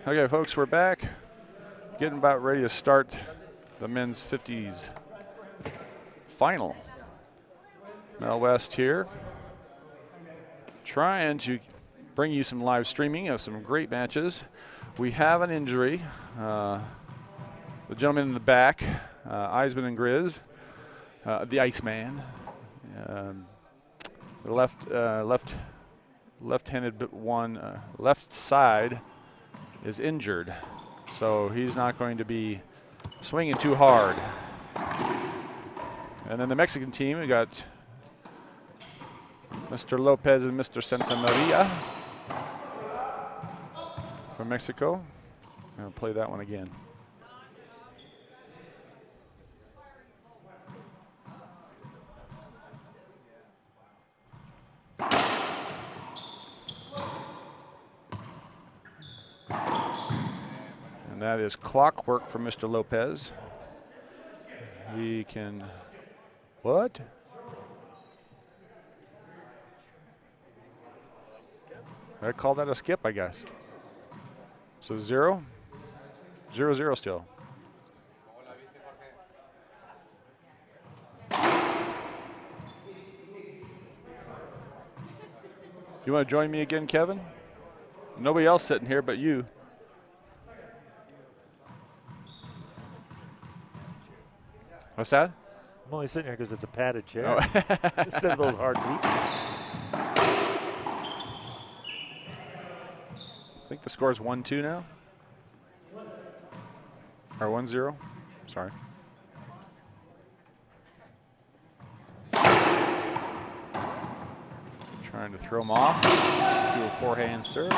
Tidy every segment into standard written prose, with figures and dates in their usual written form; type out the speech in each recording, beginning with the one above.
Okay, folks, we're back. Getting about ready to start the men's 50s final. Mel West here, trying to bring you some live streaming of some great matches. We have an injury. The gentleman in the back, Eisman and Grizz, the Iceman. The left-handed one, left side is injured, so he's not going to be swinging too hard. And then the Mexican team, we got Mr. Lopez and Mr. Santamaria from Mexico. I'll play that one again. And that is clockwork for Mr. Lopez. He can, what? I call that a skip, I guess. So 0, 0-0 still. You want to join me again, Kevin? Nobody else sitting here but you. What's that? I'm only sitting here because it's a padded chair. Oh. Instead of those hard beats. I think the score is 1-2 now. Or 1-0. Sorry. Trying to throw him off. Do a forehand serve.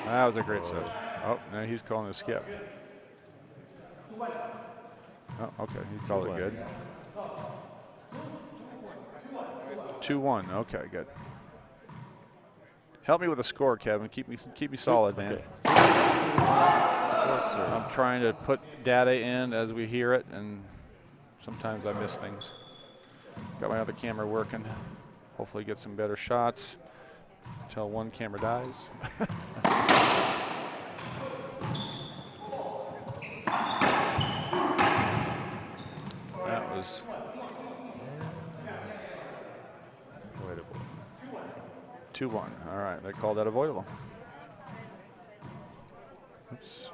That was a great serve. Oh, now he's calling a skip. Oh, okay, he's all good. 2-1. Okay, good. Help me with the score, Kevin. Keep me solid, man. Okay. I'm trying to put data in as we hear it, and sometimes I miss things. Got my other camera working. Hopefully get some better shots until one camera dies. That was avoidable. 2-1. All right, they called that avoidable. Oops.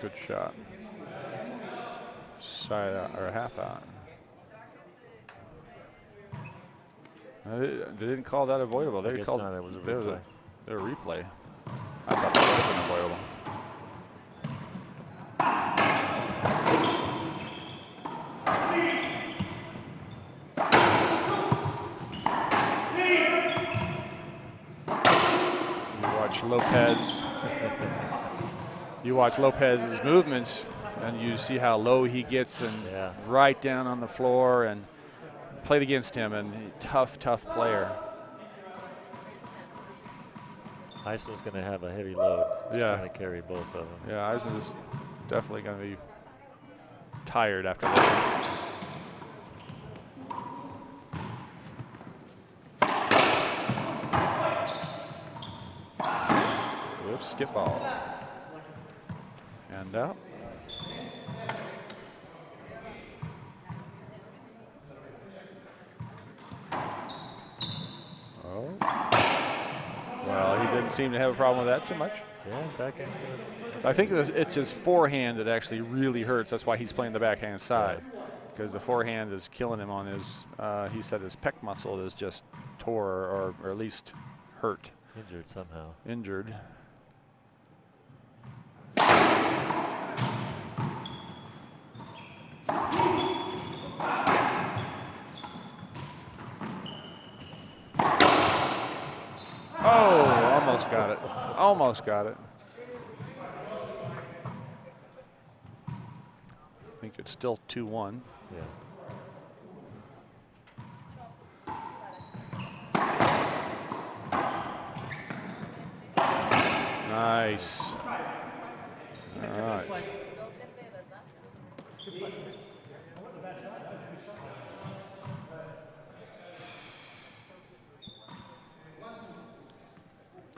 Good shot. Side out, or half out. They didn't call that avoidable. They called it was a replay. A replay. I thought that would have been avoidable. Lopez. You watch Lopez's movements, and you see how low he gets and right down on the floor, and played against him, and tough player. Eisman's going to have a heavy load. He's trying to carry both of them. Yeah, Eisman is definitely going to be tired after that. Skip ball. And out. Oh. Well, he didn't seem to have a problem with that too much. Yeah, backhand's doing it. I think it's his forehand that actually really hurts. That's why he's playing the backhand side. Because the forehand is killing him on his, he said his pec muscle is just tore or at least hurt. Injured somehow. Injured. Oh, almost got it. Almost got it. I think it's still 2-1. Yeah. Nice. All right.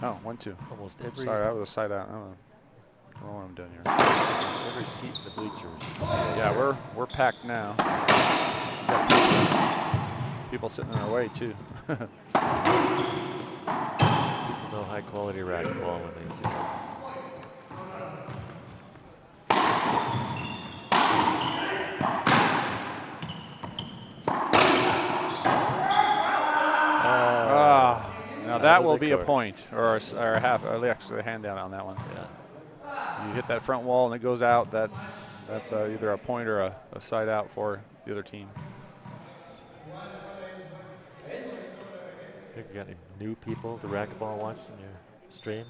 Oh, 1-2. Almost every. Sorry, that was a side out. I don't know what I'm doing here. Every seat in the bleachers. Yeah, we're packed now. People sitting in our way too. People know high quality racquetball when they see it. Now that will be a point, or a half, or actually a hand down on that one. Yeah. You hit that front wall and it goes out. That's either a point or a side out for the other team. Think you got any new people to racquetball watching your stream?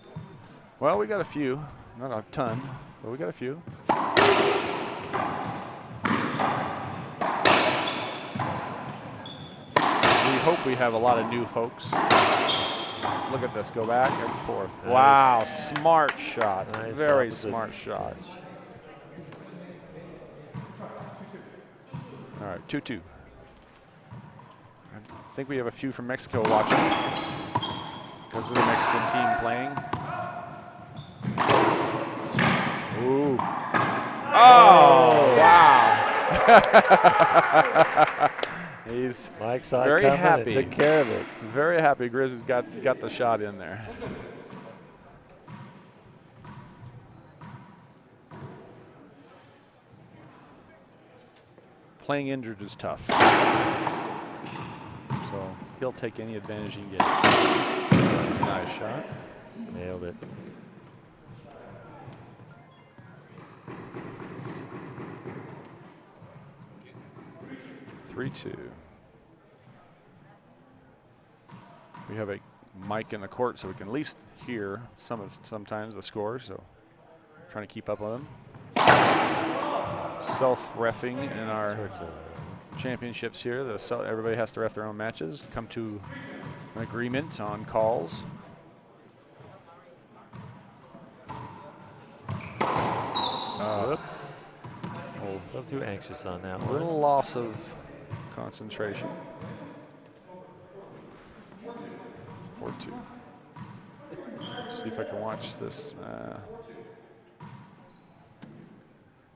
Well, we got a few, not a ton, but we got a few. We hope we have a lot of new folks. Look at this, go back and forth. Nice. Wow, smart shot. Nice. Very smart shot. All right, 2-2. I think we have a few from Mexico watching because of the Mexican team playing. Ooh. Oh, wow. He's Mike saw very happy. Took care of it. Very happy Grizz has got the shot in there. Playing injured is tough. So he'll take any advantage he can get. Nice shot. Nailed it. We have a mic in the court so we can at least hear sometimes the scores, so trying to keep up with them. Self-reffing in our championships here. Everybody has to ref their own matches, come to an agreement on calls. Whoops. A little too anxious on that one. Little loss of concentration. 4-2. See if I can watch this.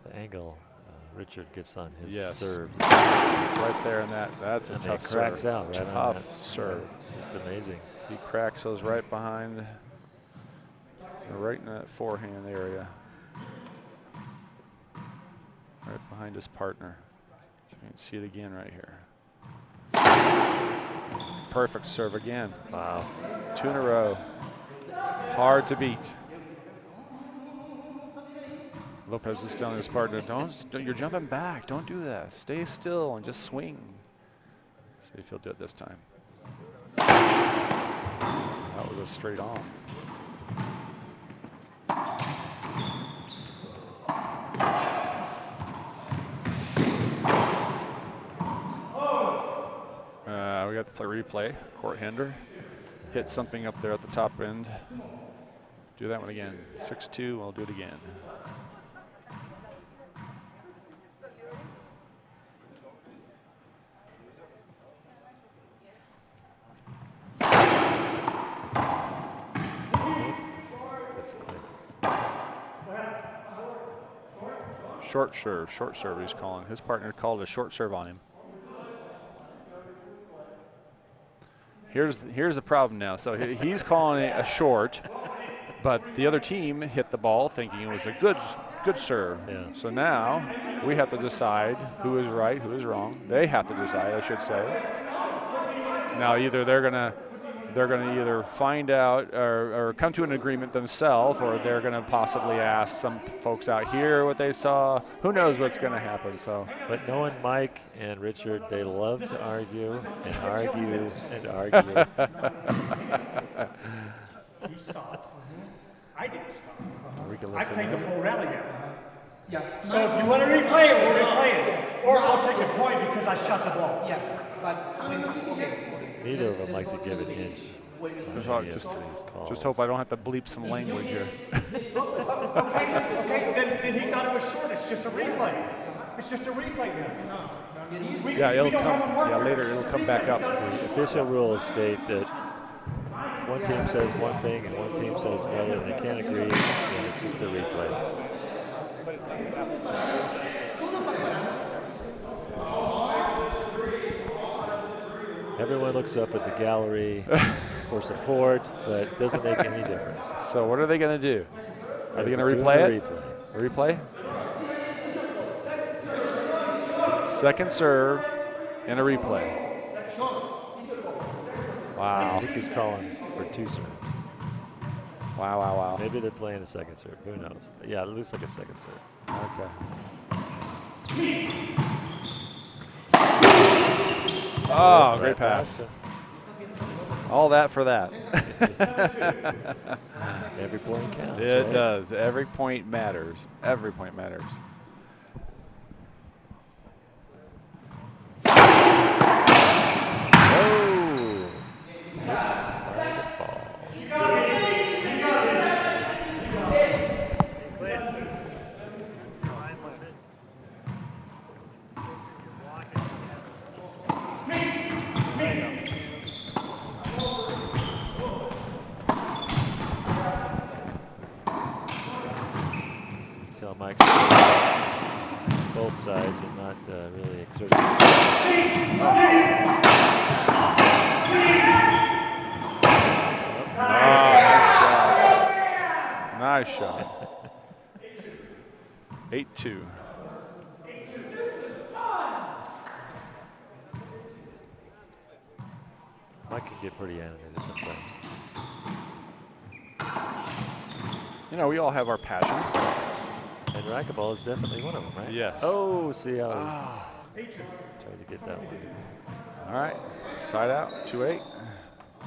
The angle Richard gets on his serve. Right there in that. That's a tough serve. Cracks out right on tough that. serve. Just amazing. He cracks those right behind, right in that forehand area. Right behind his partner. You can see it again right here. Perfect serve again. Wow. 2 in a row. Hard to beat. Lopez is telling his partner, you're jumping back. Don't do that. Stay still and just swing. See if he'll do it this time. That was a straight on. We got to play replay. Court hander hit something up there at the top end. Do that one again. 6-2. We'll do it again. Short serve he's calling. His partner called a short serve on him. Here's the problem now. So he's calling it a short, but the other team hit the ball thinking it was a good serve. Yeah. So now we have to decide who is right, who is wrong. They have to decide, I should say. Now either they're gonna either find out or come to an agreement themselves, or they're gonna possibly ask some folks out here what they saw. Who knows what's gonna happen? So, but knowing Mike and Richard, they love to argue and argue and argue. He stopped. I didn't stop. we can I listen played in. the whole rally out. Yeah. So if you want to replay it, we'll replay it. Or I'll take a point because I shot the ball. Yeah, but okay. Neither of them like to give an inch. Just hope I don't have to bleep some language here. Okay, then he thought it was short. It's just a replay. It's just a replay now. Yeah, it'll come. Yeah, later it'll come back up. The official rules state that one team says one thing and one team says another, and they can't agree, then it's just a replay. Everyone looks up at the gallery for support, but it doesn't make any difference. So what are they going to do? Are they going to replay it? Replay. Second serve and a replay. Wow. I think he's calling for 2 serves. Wow, wow, wow. Maybe they're playing a second serve. Who knows? Yeah, it looks like a second serve. Okay. Oh, great pass. All that for that. Every point counts. It right? does. Every point matters. Every point matters. Oh! Tell Mike both sides and not really exerting. Nice shot. 8-2. Mike can get pretty animated sometimes. You know, we all have our passion. And racquetball is definitely one of them, right? Yes. Oh, see how he tried to get that one. All right, side out, 2-8.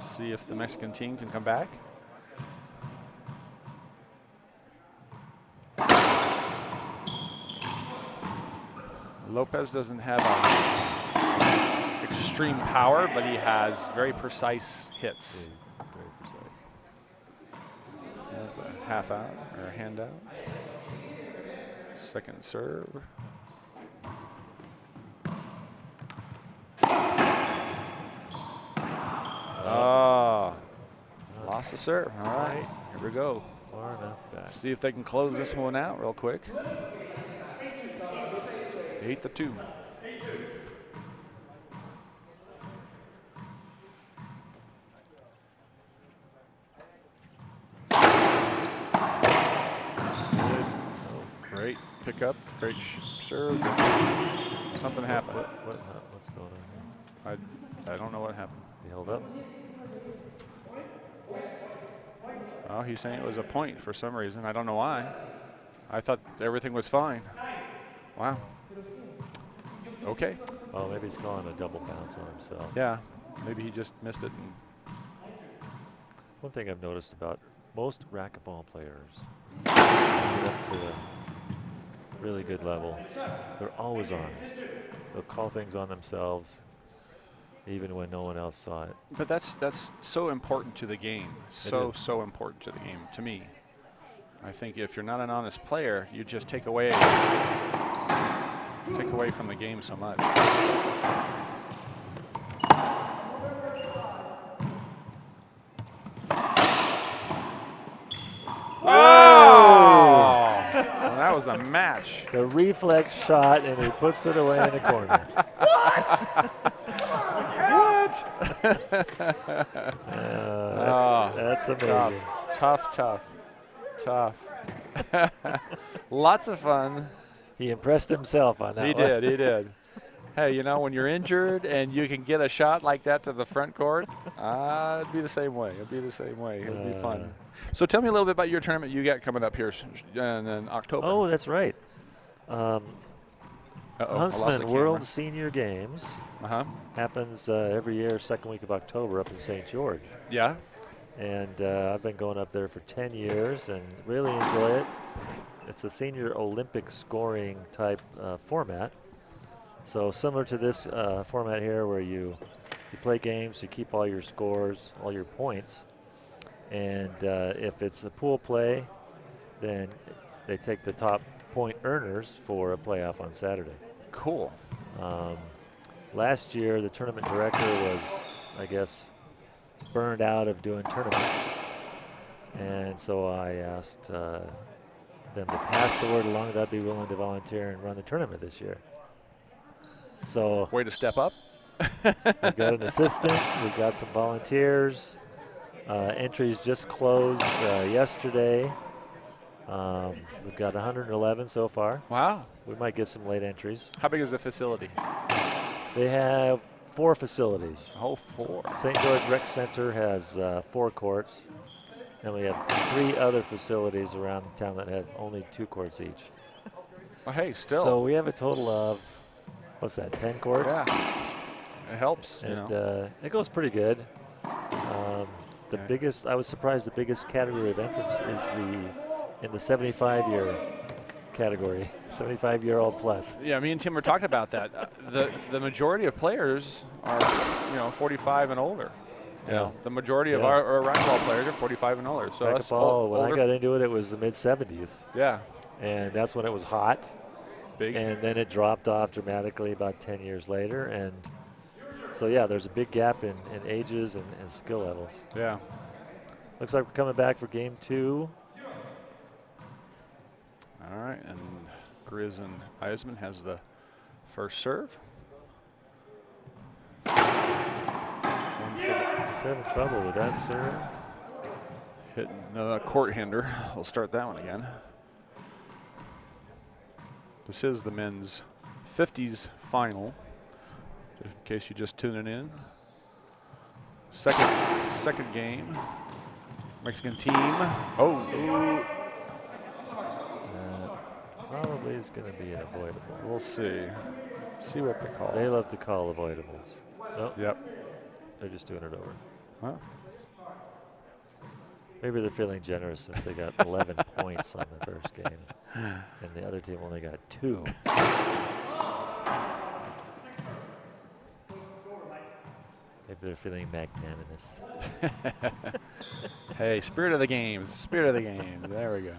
See if the Mexican team can come back. Lopez doesn't have extreme power, but he has very precise hits. Yeah, very precise. There's a half out or a hand out. Second serve. Oh, lost the serve. All right, here we go. Far enough back. See if they can close this one out real quick. 8-2. Great pickup, great serve. Something happened. What's going on here? I don't know what happened. He held up. Oh, he's saying it was a point for some reason. I don't know why. I thought everything was fine. Wow. Okay. Oh, maybe he's calling a double bounce on himself. Yeah, maybe he just missed it. And One thing I've noticed about most racquetball players who get up to a really good level, they're always honest. They'll call things on themselves even when no one else saw it. But that's so important to the game. So important to the game, to me. I think if you're not an honest player, you just take away from the game so much. Oh! Well, that was the match. The reflex shot, and he puts it away in the corner. That's amazing. Tough. Lots of fun. He impressed himself on that He one. did. Hey, you know, when you're injured and you can get a shot like that to the front court, it'd be the same way. It'd be fun. So tell me a little bit about your tournament you got coming up here in October. Oh, that's right. I lost the Huntsman camera. World Senior Games Uh-huh. happens every year, second week of October up in St. George. Yeah. And I've been going up there for 10 years and really enjoy it. It's a senior Olympic scoring type format. So similar to this format here where you play games, you keep all your scores, all your points. And if it's a pool play, then they take the top point earners for a playoff on Saturday. Cool. Last year, the tournament director was, I guess, burned out of doing tournaments. And so I asked them to pass the word along that I'd be willing to volunteer and run the tournament this year. So way to step up. we've got an assistant, we've got some volunteers. Entries just closed yesterday. We've got 111 so far. Wow. We might get some late entries. How big is the facility? They have 4 facilities. Oh, 4. St. George Rec Center has 4 courts. And we have 3 other facilities around town that have only 2 courts each. Well, hey, still. So we have a total of, what's that, 10 courts? Yeah. It helps, And you know. it goes pretty good. The biggest, I was surprised, the biggest category of entrance is in the 75-year category, 75-year-old plus. Yeah, me and Tim were talking about that. The majority of players are, 45 and older. You know, the majority of our racquetball players are 45 and older. So us Racquetball, when I older got into it, it was the mid-70s. Yeah. And that's when it was hot. Big. And then it dropped off dramatically about 10 years later. And so, yeah, there's a big gap in ages and skill levels. Yeah. Looks like we're coming back for game 2. All right, and Grizz and Eisman has the first serve. He's having trouble with that serve. Hitting court hinder. We'll start that one again. This is the men's 50s final, just in case you're just tuning in. Second game. Mexican team. Oh. Probably is going to be an avoidable. We'll see. See what they call. They love to call avoidables. Nope. Yep. They're just doing it over. Huh? Maybe they're feeling generous since they got 11 points on the first game, and the other team only got 2. Maybe they're feeling magnanimous. Hey, spirit of the game. Spirit of the game. There we go.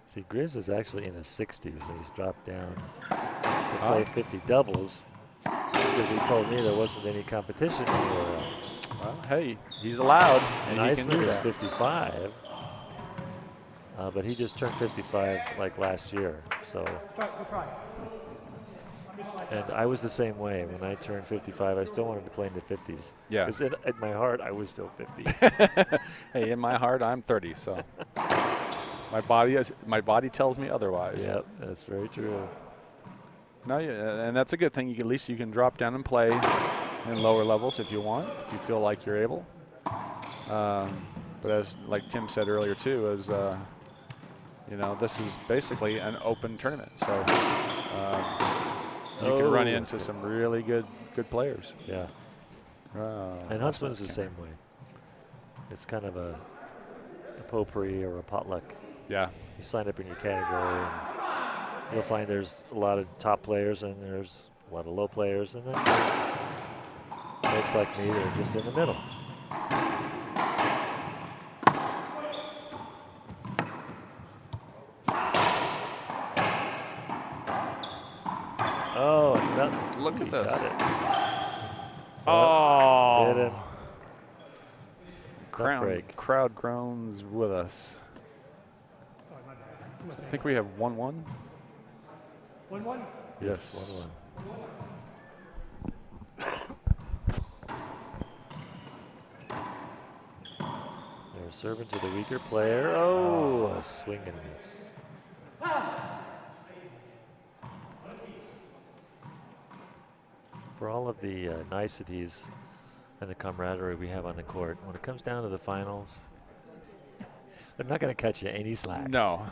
See, Grizz is actually in his 60s, and he's dropped down to play 50 doubles because he told me there wasn't any competition anywhere else. Well, hey, he's allowed. And Eisman is 55, but he just turned 55 like last year. So, and I was the same way. When I turned 55, I still wanted to play in the 50s. Yeah. Because in my heart, I was still 50. Hey, in my heart, I'm 30. So my body tells me otherwise. Yep, that's very true. No, yeah, and that's a good thing. At least you can drop down and play in lower levels if you want, if you feel like you're able. But as like Tim said earlier too, this is basically an open tournament, so you can run into some really good players. Yeah. And Huntsman's the same way. It's kind of a potpourri or a potluck. Yeah. You sign up in your category, and you'll find there's a lot of top players and there's a lot of low players, and then folks like me, they're just in the middle. Oh, look at this. Got it. Oh. Hit him. Crowd groans with us. I think we have 1-1. 1-1? Yes, 1-1. They're serving to the weaker player. Oh, a swing and miss. For all of the niceties and the camaraderie we have on the court, when it comes down to the finals, they're not going to cut you any slack. No,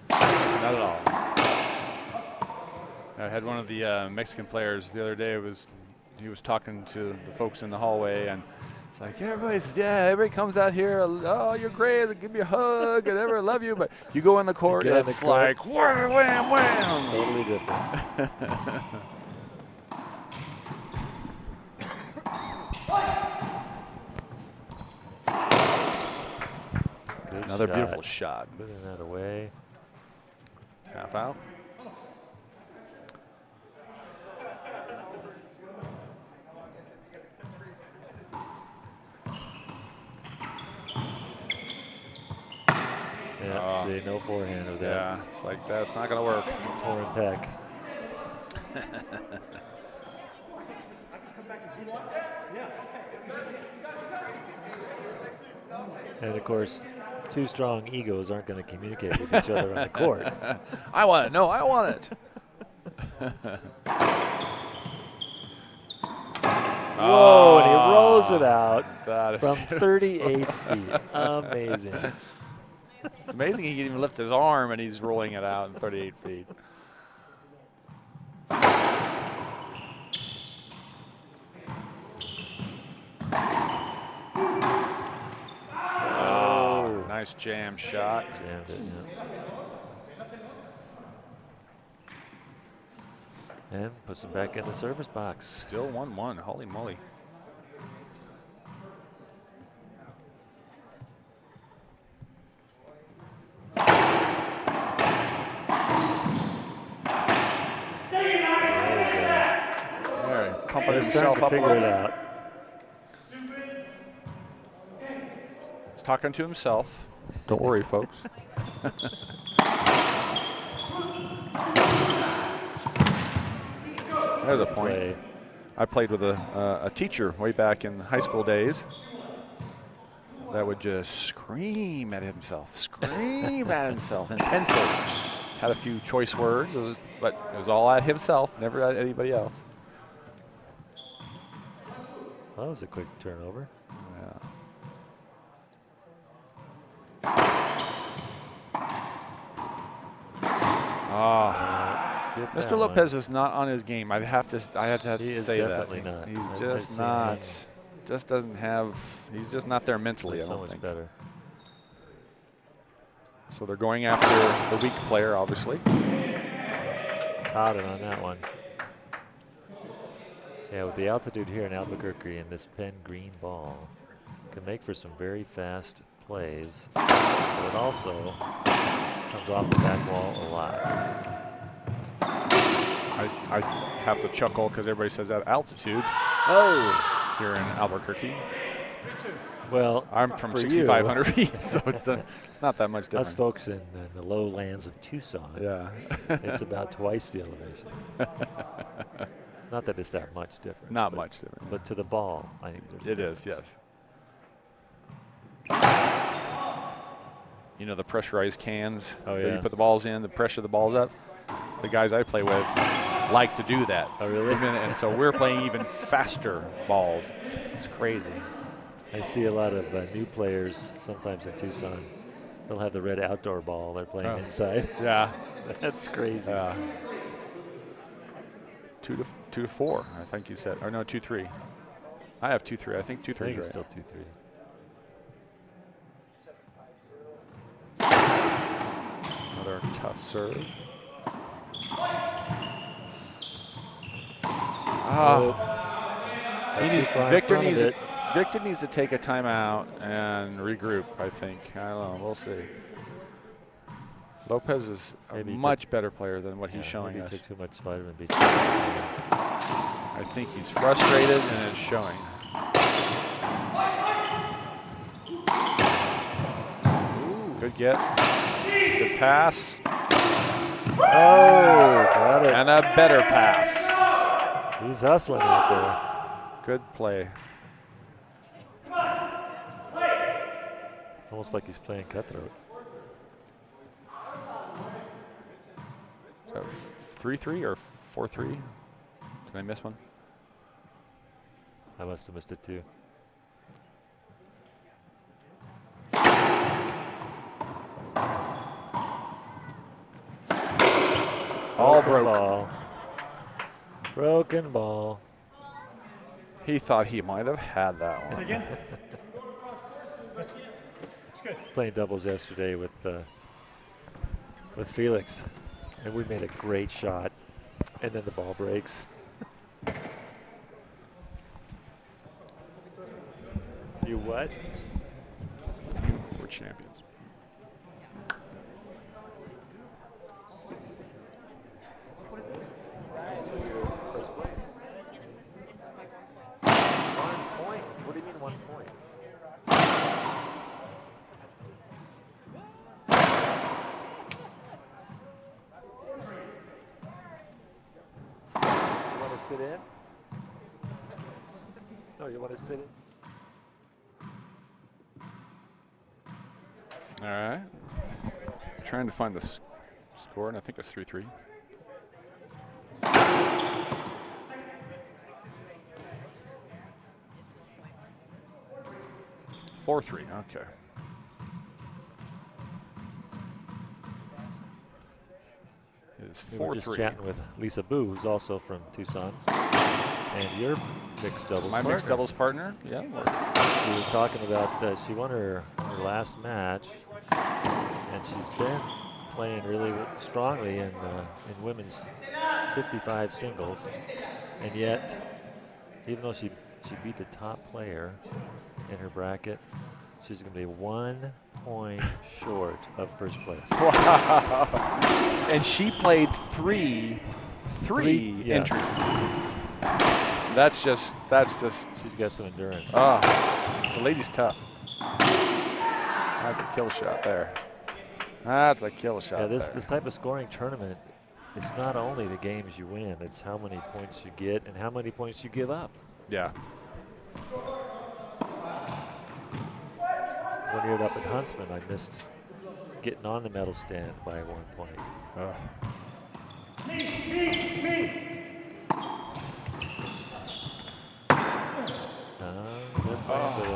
not at all. I had one of the Mexican players the other day. He was talking to the folks in the hallway, and it's like everybody comes out here. Oh, you're great. Give me a hug and everybody love you. But you go in the court, and it's like wham, wham, wham. Totally different. Another beautiful shot. Putting that away. Half out. Yeah, see, no forehand with that. Yeah, it's like that's not going to work. Torn pec. And of course, two strong egos aren't going to communicate with each other on the court. I want it. No, I want it. Whoa, and he rolls it out That is from beautiful. 38 feet. Amazing. It's amazing he can even lift his arm and he's rolling it out in 38 feet. Oh, nice jam shot. Jammed it, yeah. And puts him back in the service box. Still 1-1. Holy moly. There, pumping He's himself starting to up a figure little it bit. out. He's talking to himself. Don't worry, folks. There's a point. Play. I played with a teacher way back in high school days that would just scream at himself intensely. Had a few choice words, but it was all at himself, never at anybody else. Well, that was a quick turnover. Skip that Mr. one. Lopez is not on his game. I have to He is say that. definitely not. He's I've just seen not. him Just doesn't have. He's just not there mentally. play I so don't much think. better. So they're going after the weak player, obviously. Caught it on that one. Yeah, with the altitude here in Albuquerque and this pen green ball can make for some very fast plays, but it also comes off the back wall a lot. I have to chuckle because everybody says that altitude Oh! here in Albuquerque. Well, I'm from for 6,500 feet, so it's not that much different. us folks in the lowlands of Tucson, Yeah. it's about twice the elevation. Not that it's that much different. Not much different. But to the ball, I think there's a It is, difference. yes. You know the pressurized cans Oh, that yeah. you put the balls in, the pressure the balls up. The guys I play with like to do that. Oh, really? And so we're playing even faster balls. It's crazy. I see a lot of new players sometimes in Tucson. They'll have the red outdoor ball. They're playing inside. Yeah. That's crazy. 2 to 4, I think you said. Or no, 2-3. I have 2-3. I think 2-3. I think it's right. still 2-3. Another tough serve. Victor needs to take a timeout and regroup, I think. I don't know. We'll see. Lopez is a much better player than what he's showing maybe us. he took too much vitamin B. I think he's frustrated and it's showing. Ooh, good get. Good pass. Oh, got it. And a better pass. He's hustling out there. Good play. Almost like he's playing cutthroat. Is that 3-3 or 4-3? Did I miss one? I must have missed it too. All Broken broke. ball. Broken ball. He thought he might have had that one. Again? Playing doubles yesterday with Felix, and we made a great shot, and then the ball breaks. You what? We're champions. So you're first place. 1 point. What do you mean 1 point? sit in? No, you want to sit in? All right. Trying to find the score, and I think it's 3-3. Okay. It is We were just 4-3. chatting with Lisa Boo, who's also from Tucson, and your mixed doubles My partner. mixed doubles partner. Yeah. She was talking about she won her last match, and she's been playing really strongly in women's 55 singles, and yet, even though she beat the top player in her bracket, she's going to be 1 point short of first place. Wow. And she played three entries. That's just. She's got some endurance. The lady's tough. That's a kill shot there. That's a kill shot. Yeah, this type of scoring tournament, it's not only the games you win, it's how many points you get and how many points you give up. Yeah. One year up at Huntsman, I missed getting on the medal stand by 1 point. They're playing with a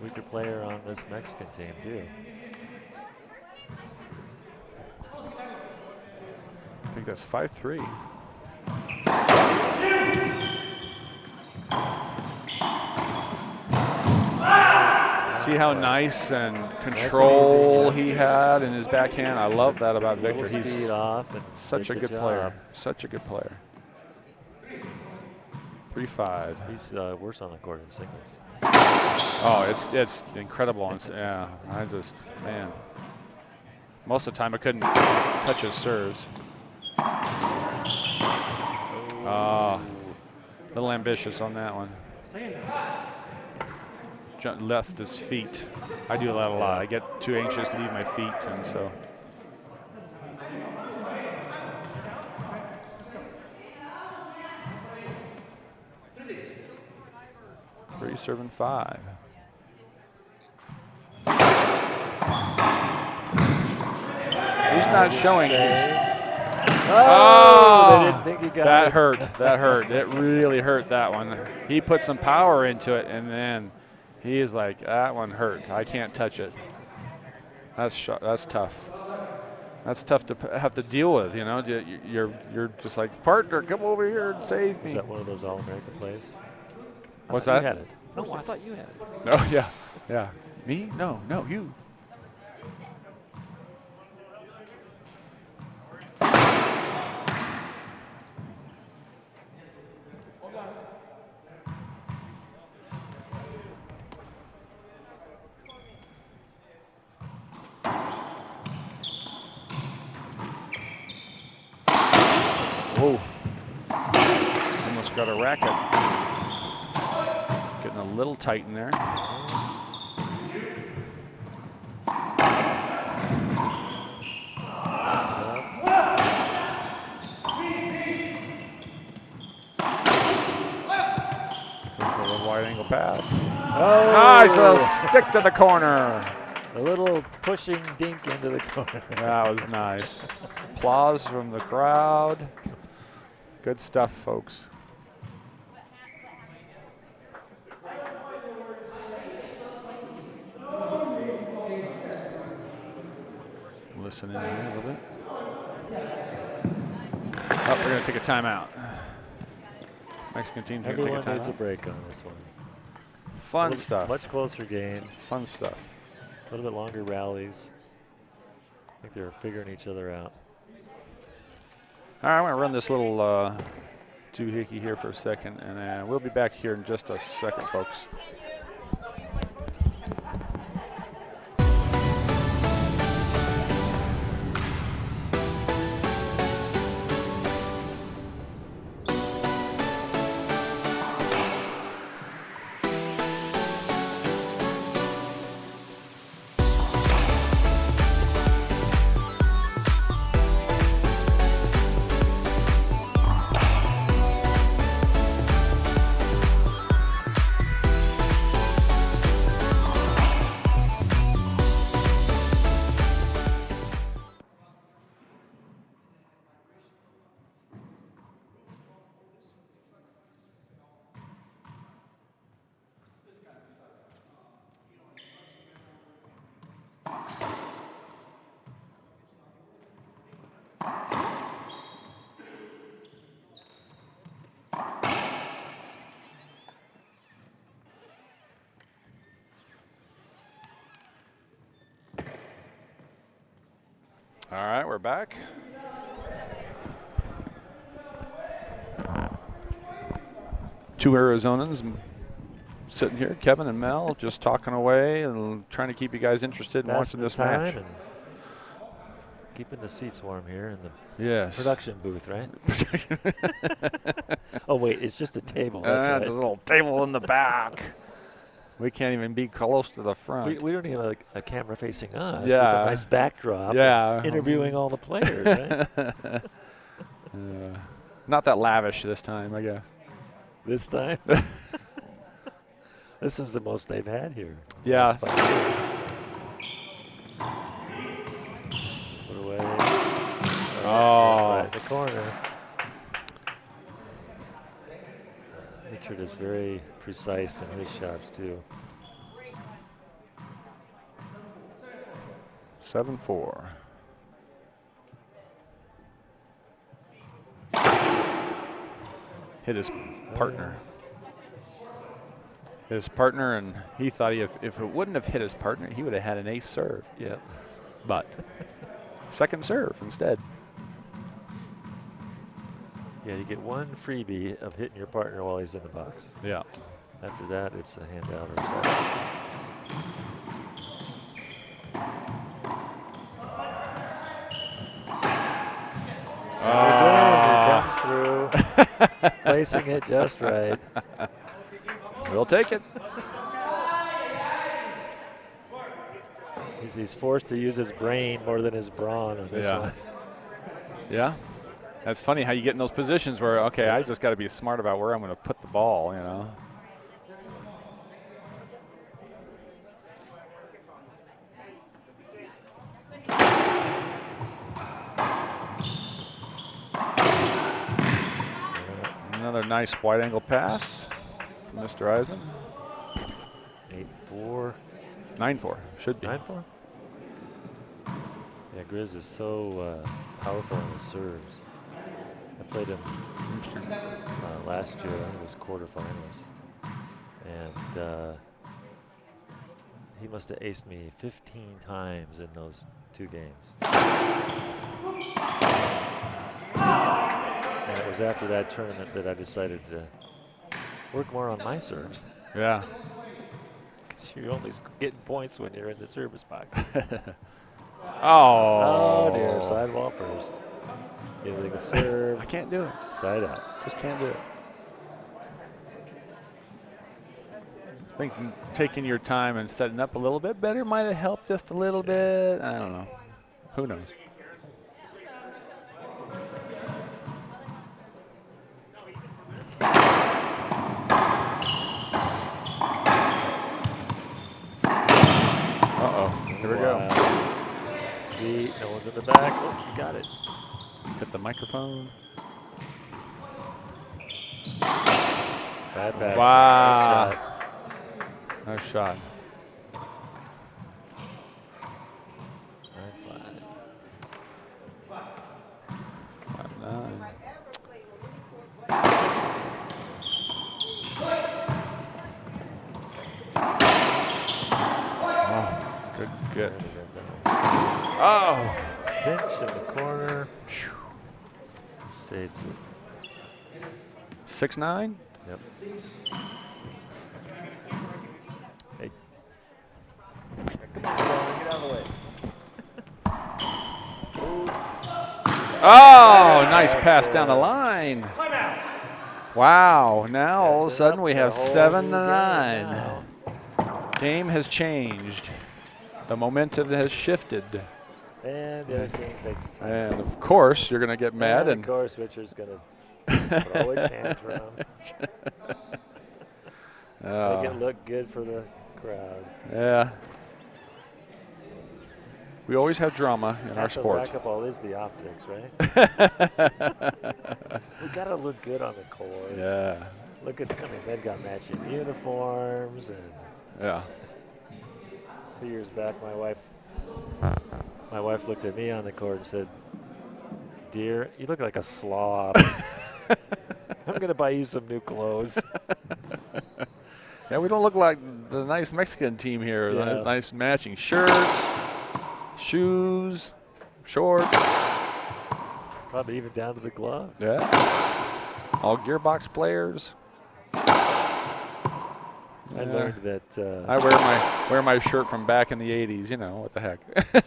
weaker player on this Mexican team too. I think that's 5-3. See how nice and control he had in his backhand. I love that about Victor. He's speed off and such a good player. Such a good player. 3-5. He's worse on the court in singles. Oh, it's incredible. Yeah, man. Most of the time I couldn't touch his serves. A little ambitious on that one. Left his feet. I do that a lot. I get too anxious to leave my feet, and so. Three serving 5. He's not showing. Oh, they didn't think he got that it. hurt. That hurt. It really hurt, that one. He put some power into it, and then he is like, that one hurt. I can't touch it. That's tough. That's tough to have to deal with, you know. You're just like, partner, come over here and save me. Is that one of those All-American plays? What's that? that? You had it. No, I thought you had it. Oh, yeah. Me? No, you. Whoa. Almost got a racket. Getting a little tight in there. A little wide angle pass. Oh. Nice little stick to the corner. A little pushing dink into the corner. That was nice. Applause from the crowd. Good stuff, folks. Listen in here a little bit. Oh, we're going to take a timeout. Mexican team's going to take a Everyone needs a timeout. break on this one. Fun stuff. Much closer game. Fun stuff. A little bit longer rallies. I think they're figuring each other out. All right, I'm going to run this little doohickey here for a second, and we'll be back here in just a second, folks. All right, we're back. Two Arizonans sitting here, Kevin and Mel, just talking away and trying to keep you guys interested in watching this match. And keeping the seats warm here in the production booth, right? Oh, wait, it's just a table. That's There's right. a little table in the back. We can't even be close to the front. We don't even have a camera facing us with Yeah. a nice backdrop. Yeah. Interviewing all the players, right? Not that lavish this time, I guess. This time? This is the most they've had here. Yeah. Put away. Right in the corner. Richard is very precise in his shots, too. 7-4. Hit his partner. Hit his partner, and he thought if it wouldn't have hit his partner, he would have had an ace serve. Yep. But second serve instead. Yeah, you get one freebie of hitting your partner while he's in the box. Yeah. After that, it's a handout or something. It comes through, placing it just right. We'll take it. He's forced to use his brain more than his brawn on this one. Yeah. That's funny how you get in those positions where, okay, I just got to be smart about where I'm going to put the ball, you know. Another nice wide angle pass from Mr. Eisman. 8-4. 9-4, should be. 9-4? Yeah, Grizz is so powerful in his serves. I played him last year, I think it was quarterfinals. And he must have aced me 15 times in those 2 games. And it was after that tournament that I decided to work more on my serves. Yeah. You're only getting points when you're in the service box. Oh dear, sidewall first. Illegal serve. I can't do it. Side out. Just can't do it. I think taking your time and setting up a little bit better might have helped just a little bit. I don't know. Who knows? Here we go. See, no one's in the back. Oh, you got it. Hit the microphone. Bad pass. Wow. Nice shot. 9-5. 5-9. Good. Oh! Pinch in the corner. Saves it. 6-9? Yep. Hey. Get out of the way. Oh, nice pass down the line. Wow, now all of a sudden we have 7-9. Game has changed. The momentum has shifted. And the other team takes a time. And of course, you're going to get mad. And of course, Richard's going to throw a tantrum. Make it look good for the crowd. Yeah. We always have drama in our sport. Racquetball is the optics, right? We got to look good on the court. Yeah. Look at, I mean, they've got matching uniforms. And yeah. a few years back, my wife looked at me on the court and said, "Dear, you look like a slob. I'm going to buy you some new clothes." Yeah, we don't look like the nice Mexican team here. Yeah. The nice matching shirts, shoes, shorts. Probably even down to the gloves. Yeah. All gearbox players. I learned that. I wear my shirt from back in the 80s. You know what the heck.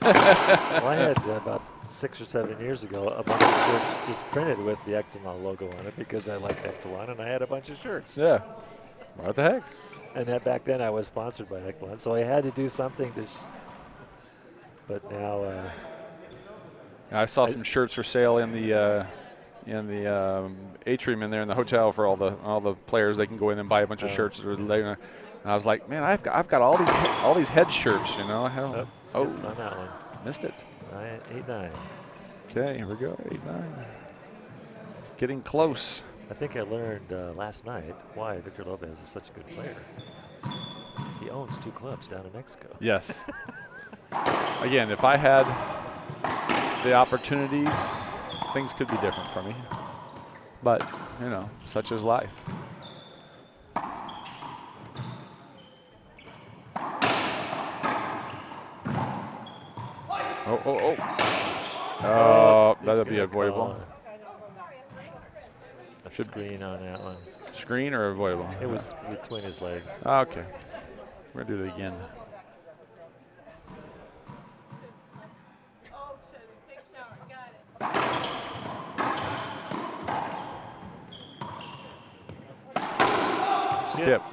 Well, I had about 6 or 7 years ago a bunch of shirts just printed with the Echelon logo on it because I liked Echelon, and I had a bunch of shirts. Yeah. What the heck? And that back then I was sponsored by Echelon, so I had to do something to. But now. I saw some shirts for sale in the atrium in there in the hotel for all the players. They can go in and buy a bunch of shirts. And I was like, man, I've got all these head shirts, you know. On that one. Missed it. 8-9. Okay, here we go. 8-9. It's getting close. I think I learned last night why Victor Lopez is such a good player. He owns 2 clubs down in Mexico. Yes. Again, if I had the opportunities, things could be different for me. But, you know, such is life. Oh, that'll be avoidable. A screen on that one. Screen or avoidable? It was between his legs. Okay. We're going to do it again.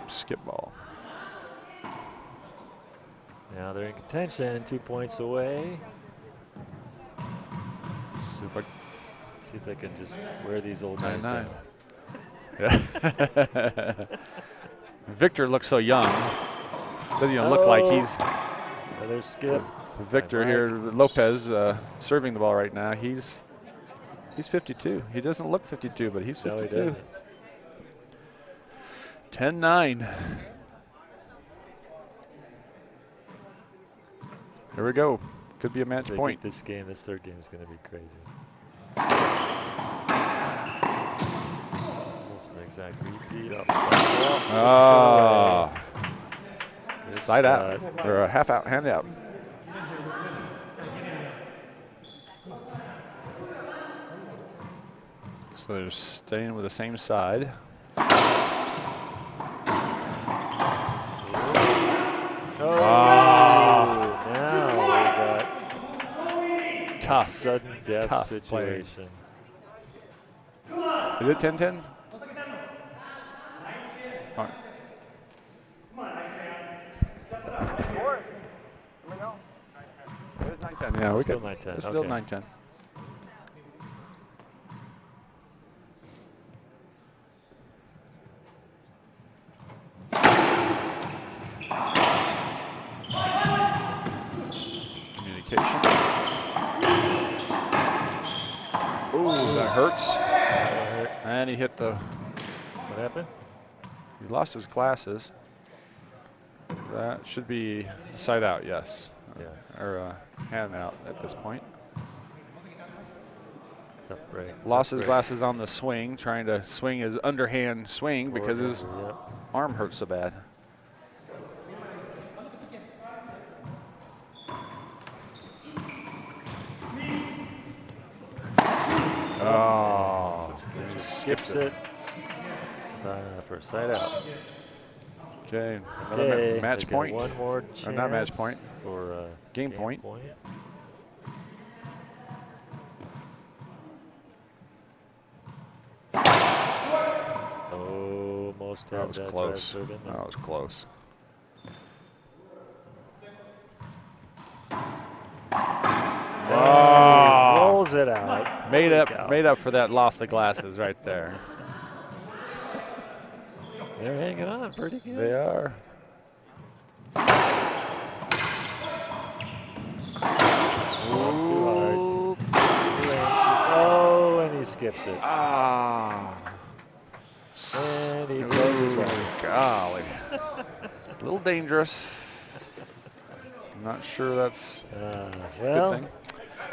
Skip ball. Now they're in contention, 2 points away. See if they can just wear these old guys down. Yeah. Victor looks so young. Doesn't even look like he's. Another skip. Victor here, Lopez serving the ball right now. He's 52. He doesn't look 52, but he's 52. No, he 10-9. Here we go. Could be a match point. This third game is going to be crazy. Almost an exact repeat of side out or a half out, hand out. So they're staying with the same side. Now we got tough, sudden death play. situation. Is it 10-10? Yeah, we're still good. 9-10. It's still 9-10. Communication. Ooh, that hurts. And he hit the. What happened? He lost his glasses. That should be side out, yes. Yeah. Or hand out at this point. Tough break. Lost his glasses on the swing, trying to swing his underhand swing because his arm hurts so bad. Oh, he skips it. For a side out. Okay, another match point. One more chance. Or not match point. For game point. Almost that was close. That was close. Rolls it out. Made up for that lost the glasses right there. They're hanging on pretty good. They are. Too hard. 2 inches. Oh, and he skips it. And he closes right. Golly. A little dangerous. I'm not sure that's a good thing.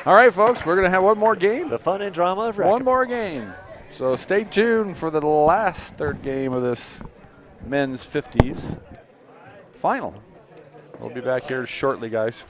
All right, folks, we're going to have one more game. The fun and drama of racquetball. One more game. So stay tuned for the last third game of this men's 50s final. We'll be back here shortly, guys.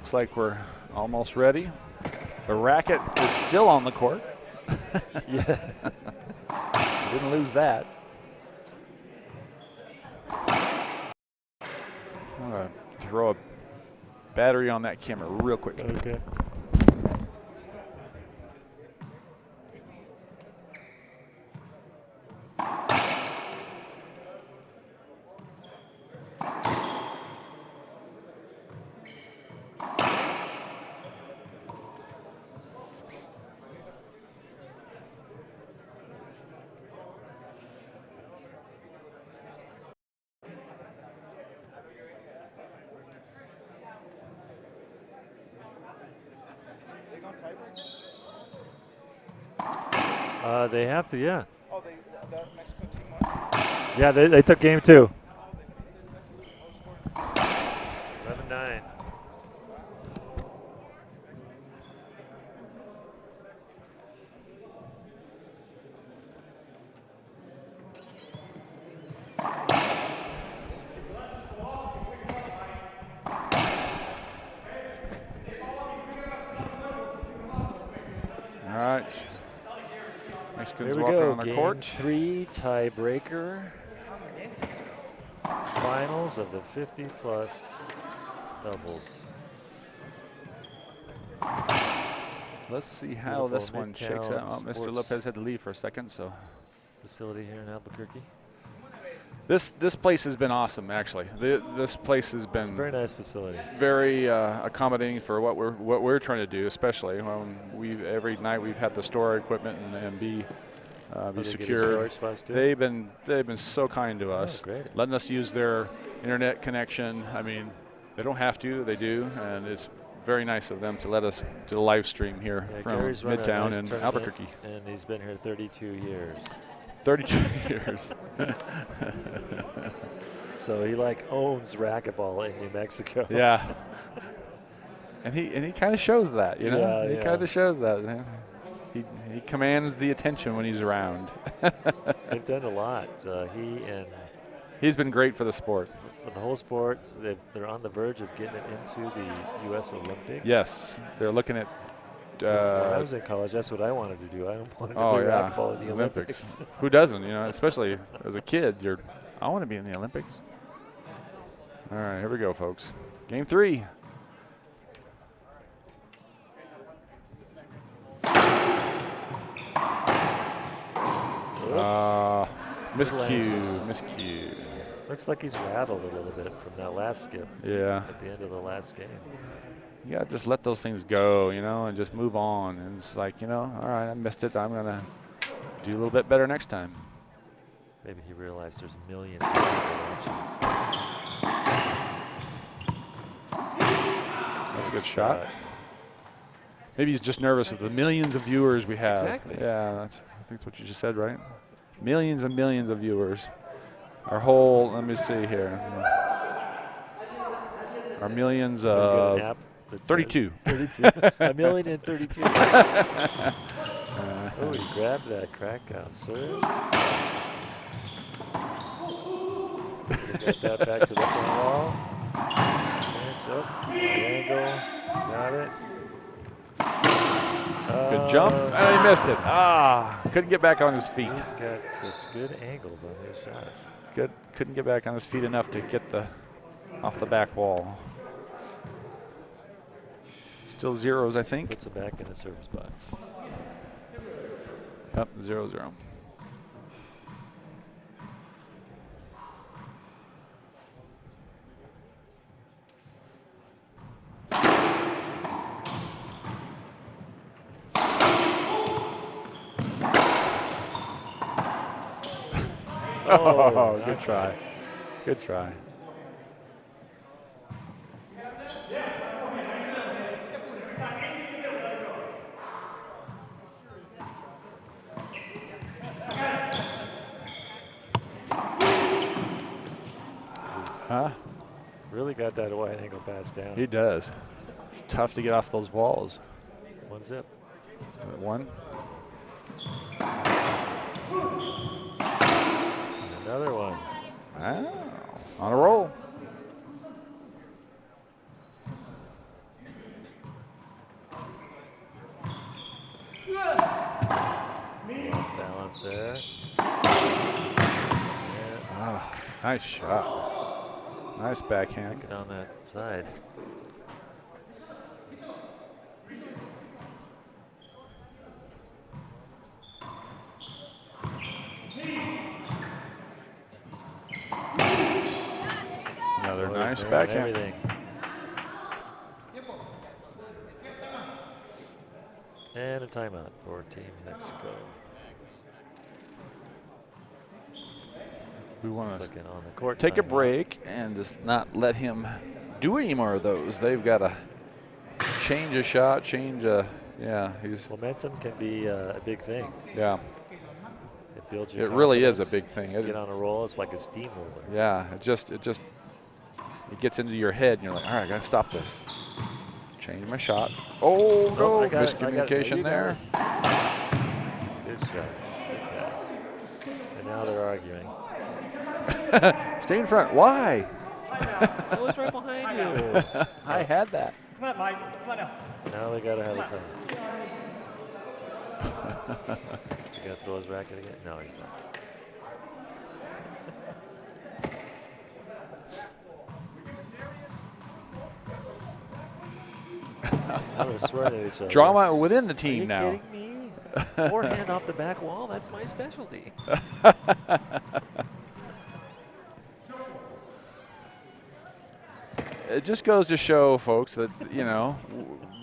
Looks like we're almost ready. The racket is still on the court. Yeah. Didn't lose that. I'm going to throw a battery on that camera real quick. Okay. They have to, yeah. Oh, the Mexico team won? Yeah, they took game 2. 11-9. All right. Mexicans Here we walking go. on the Game court. 3 tiebreaker. Finals of the 50-plus doubles. Let's see how Beautiful this one shakes Midtown out. Oh, Mr. Sports Lopez had to leave for a second, so. Facility here in Albuquerque. This place has been awesome, actually. This place has been It's a very nice facility. very accommodating for what we're trying to do, especially when every night we've had to store our equipment and be secure. Storage spots too? They've been so kind to us, great. letting us use their internet connection. I mean, they don't have to, they do, and it's very nice of them to let us do a live stream here from Gary's run a Midtown nice and tournament, Albuquerque. and he's been here 32 years. 32 years. So he owns racquetball in New Mexico. Yeah. And he kind of shows that, you know. Yeah, he yeah. kind of shows that. He commands the attention when he's around. They've done a lot. He's been great for the sport. For the whole sport, they're on the verge of getting it into the U.S. Olympics. Yes, they're looking at. When I was in college, that's what I wanted to do. I wanted to play yeah, racquetball in the Olympics. Who doesn't? You know, especially as a kid, I want to be in the Olympics. All right, here we go, folks. Game 3. Miscue. Looks like he's rattled a little bit from that last skip. Yeah. At the end of the last game. You gotta just let those things go, you know, and just move on. And it's like, you know, all right, I missed it. I'm gonna do a little bit better next time. Maybe he realized there's millions of people watching. That's a good shot. Maybe he's just nervous of the millions of viewers we have. Exactly. Yeah, I think that's what you just said, right? Millions and millions of viewers. Our whole, let me see here. Our millions of 32. 32. A million and 32. Oh, he grabbed that crack out, sir. Get that back to the front wall. Hands up. Angle. Got it. Good jump. And he missed it. Couldn't get back on his feet. He's got such good angles on his shots. Couldn't get back on his feet enough to get off the back wall. Still zeros, I think. Puts it back in the service box. Yep, 0-0. Oh, good try. Good try. Huh? Really got that wide angle pass down. He does. It's tough to get off those walls. One zip. One. Another one. Oh, on a roll. balance there. Ah, nice shot. Nice backhand. Get on that side. Another Boys, nice they're on backhand. everything. And a timeout for Team Mexico. We want to Second on the court. take a timeout. break and just not let him do any more of those. They've got to change a shot, yeah, he's, Momentum can be a big thing. yeah. It builds your It really is a confidence. big thing. Get on a roll. It's like a steamroller. Yeah, it gets into your head and you're like, all right, I got to stop this. Change my shot. Oh, Nope, no, I got it, miscommunication you got there. it. Good shot. Good pass. And now they're arguing. Stay in front. Why? I was right behind you. I had that. Come on, Mike. Come on now. Now they got to have a time. Is he going to throw his racket again? No, he's not. Now they're swearing at each other. Drama within the Are team you now. kidding me? Forehand off the back wall, that's my specialty. It just goes to show, folks, that, you know,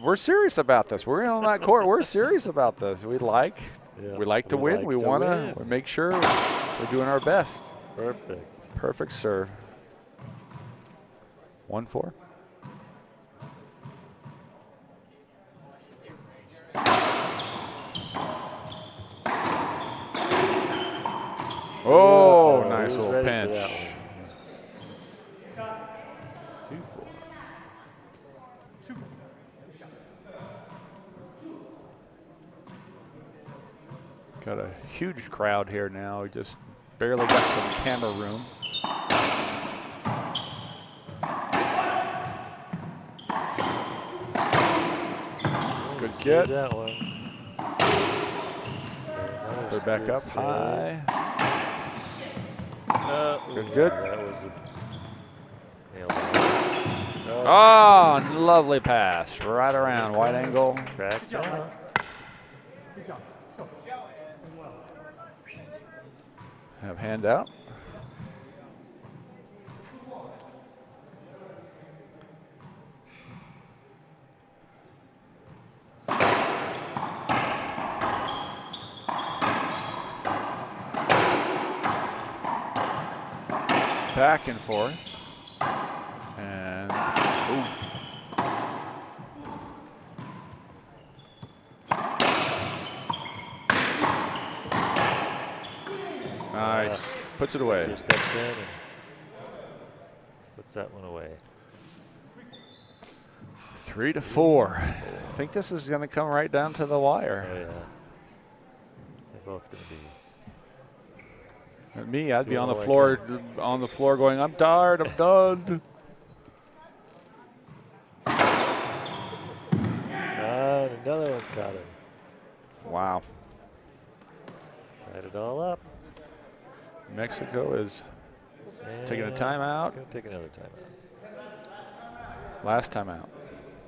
we're serious about this. We're on that court. We're serious about this. We like to win. We want to make sure we're doing our best. Perfect. Perfect serve. 1-4. Oh, nice little pinch. 2-4. Got a huge crowd here now. We just barely got some camera room. Good get. That one. They're back up save. high. Good, good. That was Oh, lovely pass. Right around, wide angle. cracked out. Good job. Go. Have hand out. Back and forth. And ooh. Nice. Puts it away. Just steps in and puts that one away. 3-4. I think this is going to come right down to the wire. Oh, yeah. They're both going to be. At me, I'd be Doing on the all I floor, going, I'm tired, I'm done. And another one caught him. Wow. Tied it all up. Mexico is taking a And timeout. Gonna take another timeout. Last timeout.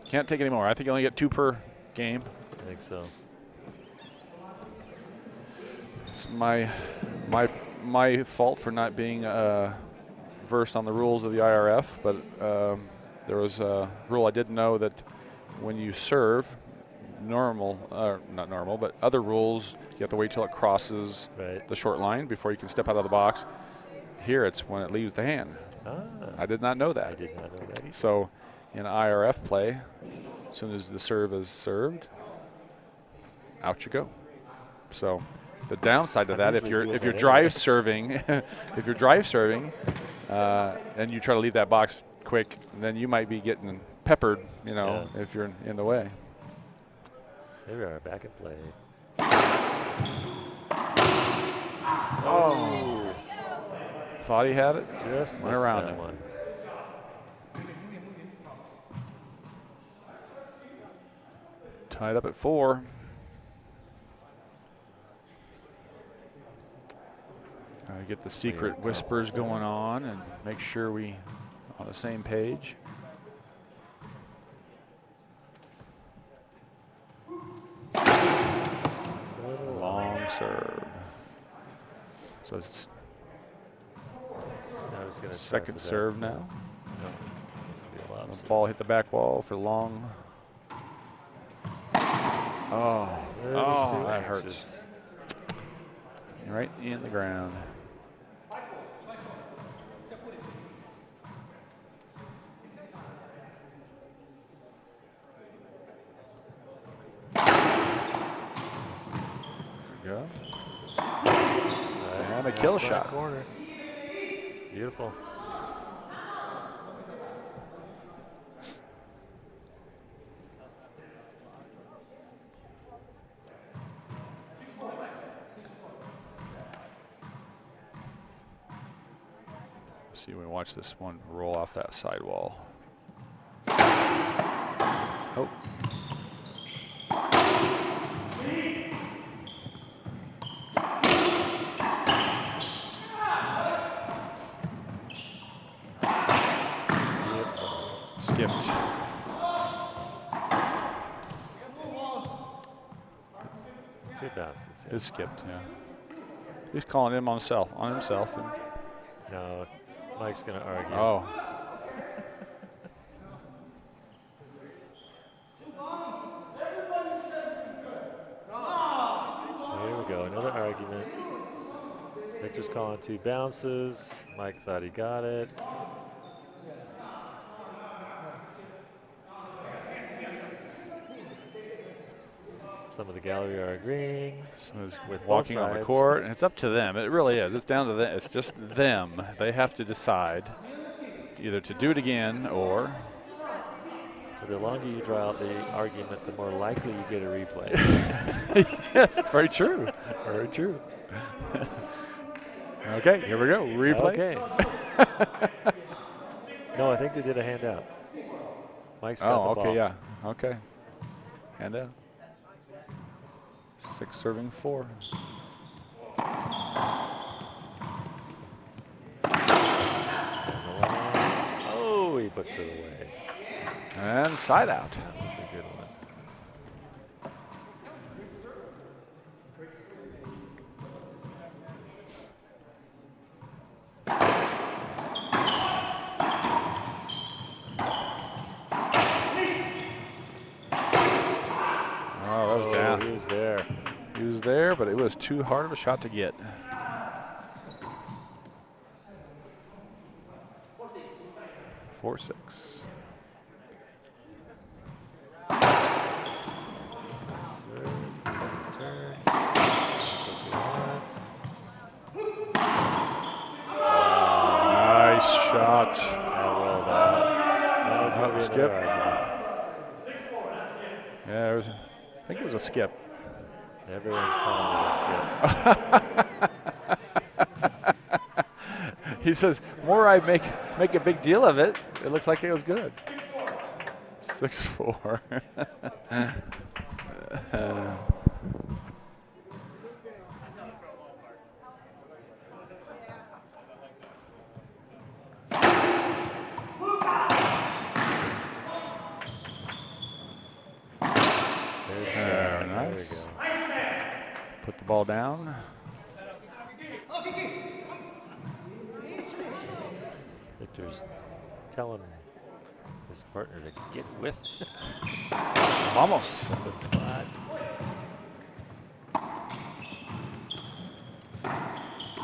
Can't take any more. I think you only get 2 per game. I think so. It's my fault for not being versed on the rules of the IRF, but there was a rule I didn't know that when you serve, not normal, but other rules, you have to wait till it crosses the short line before you can step out of the box. Here, it's when it leaves the hand. I did not know that. I did not know that either. So in IRF play, as soon as the serve is served, out you go. So the downside to that, if you're drive serving, if you're drive serving, and you try to leave that box quick, then you might be getting peppered, you know, if you're in the way. Here we are, back at play. Oh. Thought he had it. Just went missed around that him. one. Tied up at 4. Get the secret whispers going on and make sure we on the same page. Long serve. So it's second serve now. No, The ball hit the back wall for long. Oh, that hurts. Right in the ground. There we go. And a kill shot. Corner. Beautiful. See, we watch this one roll off that sidewall. Oh. Skipped. It's 2 bounces. It skipped, yeah. He's calling him on himself. And no, Mike's going to argue. oh. Here we go, another argument. Victor's calling 2 bounces. Mike thought he got it. Some of the gallery are agreeing. Someone's with walking both on the sides. court, and it's up to them. It really is. It's down to them. It's just them. They have to decide either to do it again or. But the longer you draw out the argument, the more likely you get a replay. Yes, very true. Very true. Okay, here we go. Replay. Okay. No, I think they did a handout. Mike's got the ball. Okay, yeah. Okay. Hand out. 6 serving 4. Oh, he puts it away. And side out. That was a good one. Oh, that was down. He was there. He was there, but it was too hard of a shot to get. Four, 6. Turn. Nice shot. That was That was skip. skip. Yeah, it was, I think it was a skip. Everyone's calling it a skip. He says, more I make a big deal of it, it looks like it was good. 6-4. There we go. Put the ball down. Victor's telling his partner to get with. Almost. Good spot.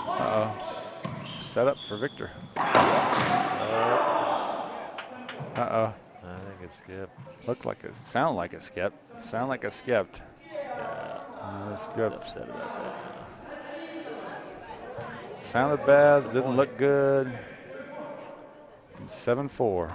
Uh-oh. Set up for Victor. Uh-oh. I think it skipped. Looked like it. Sound like it skipped. Sound like it skipped. Yeah. It's He's good. upset about that now. Sounded bad. That's a Didn't point. look good. 7-4.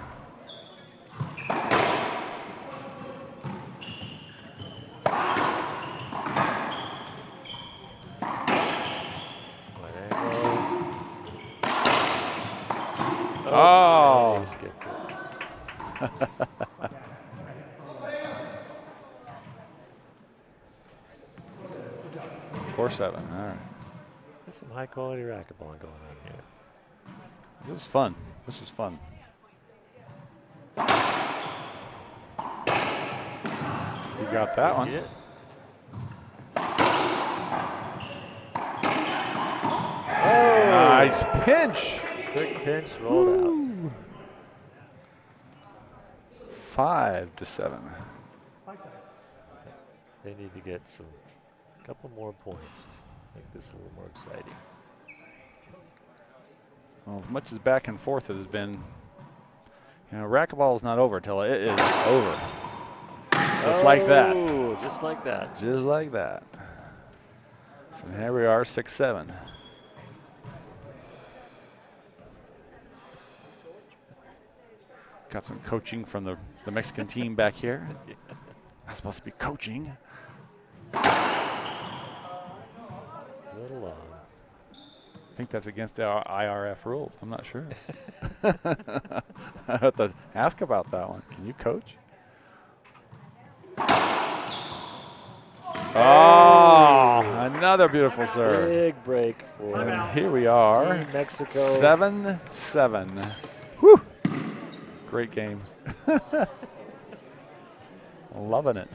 Oh. He skipped it. 4-7. All right. some high quality racquetball going on here. This is fun. This is fun. You got that one. Yeah. Oh, Nice pinch. quick pinch, rolled out. 5-7. They need to get a couple more points to make this a little more exciting. Well, as much as back and forth has been, racquetball is not over till it is over. Just like that. Just like that. Just like that. So here we are, 6-7. Got some coaching from the Mexican team back here. That's supposed to be coaching. A little long. I think that's against our IRF rules. I'm not sure. I have to ask about that one. Can you coach? Oh, another beautiful serve. Big break for And here we are, Team Mexico. 7-7. Whew. Great game. Loving it.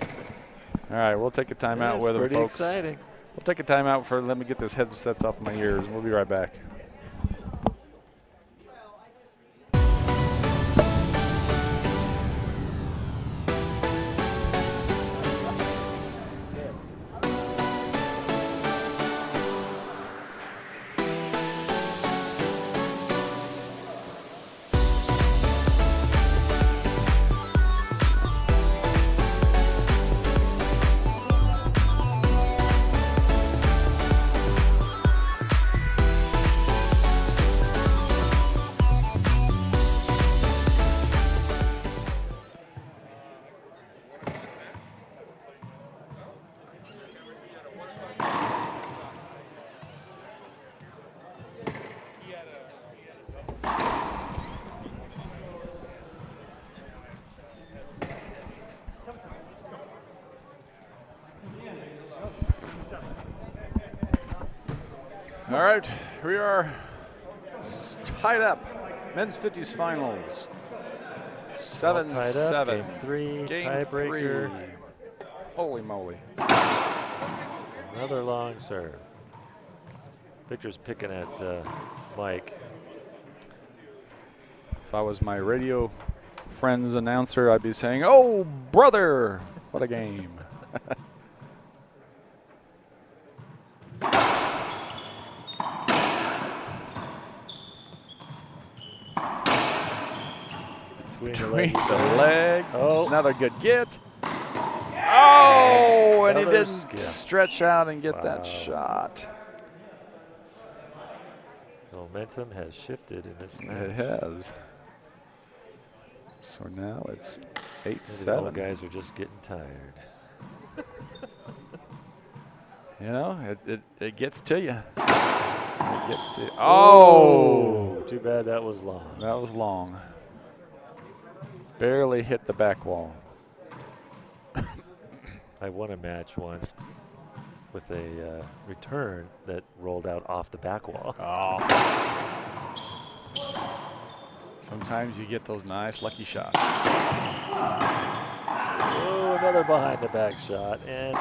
All right, we'll take a timeout with them, pretty folks. exciting. We'll take a timeout for, let me get this headsets off my ears. We'll be right back. All right, we are tied up. Men's 50s finals. All 7-7. tied up. Game 3, Game tiebreaker. 3. Holy moly. Another long serve. Victor's picking at Mike. If I was my radio friend's announcer, I'd be saying, "Oh, brother, what a game." Between the legs. Oh. Another good get. Oh, and he Another didn't skip. stretch out and get Wow. that shot. Momentum has shifted in this match. It has. So now it's Maybe the old 8-7. guys are just getting tired. You know, it gets to you. It gets to you. Oh! Too bad that was long. That was long. Barely hit the back wall. I won a match once with a return that rolled out off the back wall. Oh. Sometimes you get those nice lucky shots. Oh, another behind the back shot. And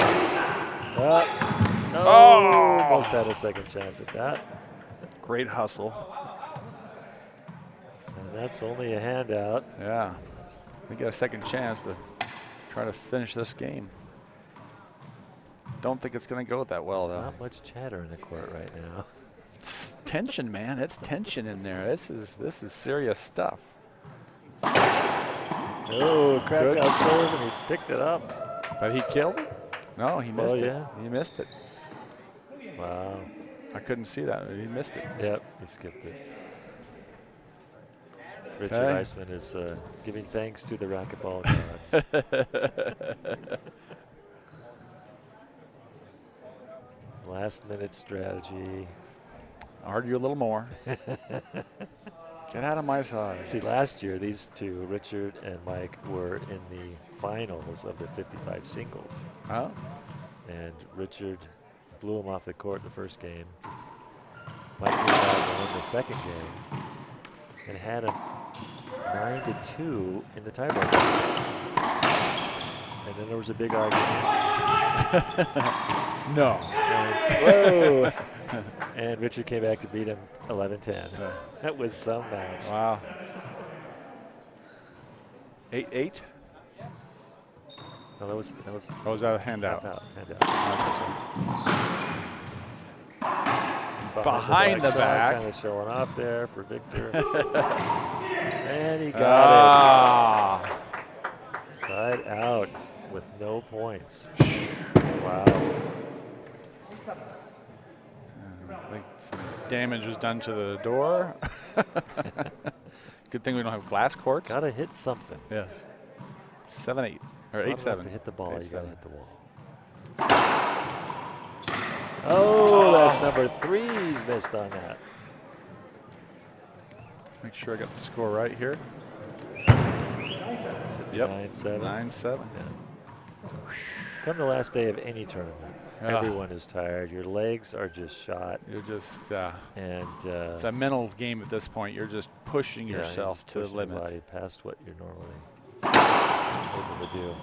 almost had a second chance at that. Great hustle. And that's only a handout. Yeah. They get a second chance to try to finish this game. Don't think it's going to go that well, though. Not much chatter in the court right now. It's tension, man. It's tension in there. This is serious stuff. Oh, cracked out serve and he picked it up. But he killed it? No, he missed it. Yeah. He missed it. Wow. I couldn't see that. He missed it. Yep, he skipped it. Richard Okay. Eisman is giving thanks to the racquetball gods. Last minute strategy. Argue a little more. Get out of my side. See, last year these two, Richard and Mike, were in the finals of the 55 singles. Oh, And Richard blew him off the court the first game. Mike came back and won the second game and had him 9-2 in the tiebreaker. And then there was a big argument. No. Whoa! And Richard came back to beat him 11-10. That was some match. Wow. 8-8? No, that was Oh, was that a handout? handout. Behind the back. Kind of showing off there for Victor. And he got it. Side out with no points. Wow. I think some damage was done to the door. Good thing we don't have glass courts. Gotta hit something. Yes. 7-8 or 8-7. To hit the ball, 8-7. you gotta hit the wall. Oh, that's number 3. He's missed on that. Make sure I got the score right here. Yep. 9-7. 9-7. Yeah. Come the last day of any tournament, everyone is tired. Your legs are just shot. You're just, And it's a mental game at this point. You're just pushing you're yourself just to the pushing your limit. body past what you're normally able to do.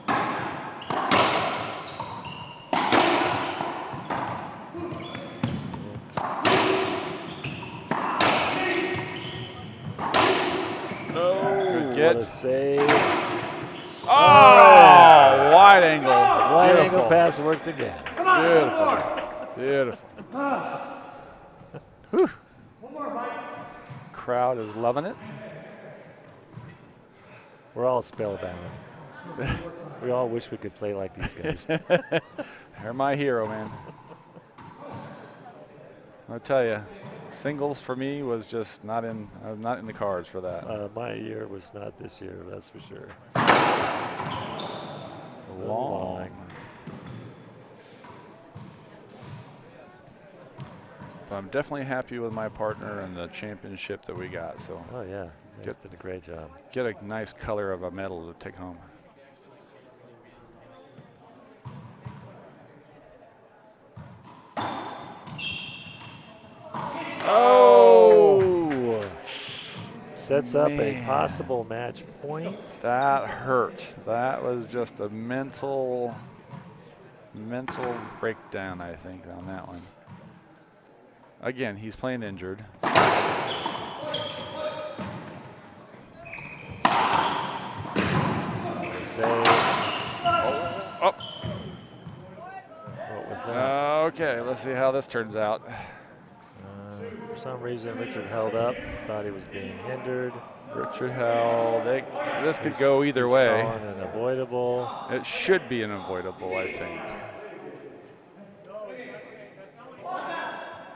Good get. What a save. Oh, wide angle. Wide Beautiful. angle pass worked again. Beautiful. Beautiful. Whew. Crowd is loving it. We're all spellbound. We all wish we could play like these guys. They're my hero, man. I'll tell you, singles for me was just not in the cards for that. My year was not this year, that's for sure. Long. But I'm definitely happy with my partner and the championship that we got. So Oh yeah, you guys did a great job. get a nice color of a medal to take home. Oh! Sets up a Man. possible match point. That hurt. That was just a mental breakdown, I think, on that one. Again, he's playing injured. Save. Oh. What was that? Okay, let's see how this turns out. For some reason, Richard held up, thought he was being hindered. Richard held. This could He's- go either he's way. calling an avoidable. It should be an avoidable, I think.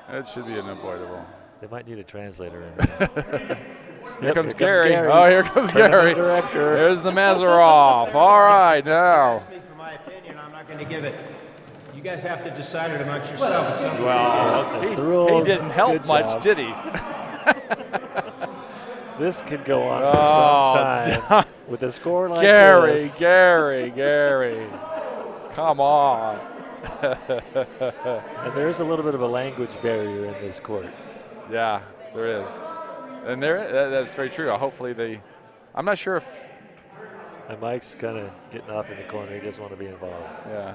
It should be an avoidable. They might need a translator in there. Here comes here comes Gary. Gary. Oh, here comes Gary. Director. There's the Mazarov. All right, now. Speak for my opinion, I'm not going to give it. You guys have to decide it amongst yourselves. It's something Well, That's he, the rules. he didn't help Good much, job. did he? This could go on Oh, for some time. With a score like Gary, this. Gary. Come on. And there's a little bit of a language barrier in this court. Yeah, there is. And that's very true. Hopefully I'm not sure if, And Mike's kind of getting off in the corner. He doesn't want to be involved. yeah.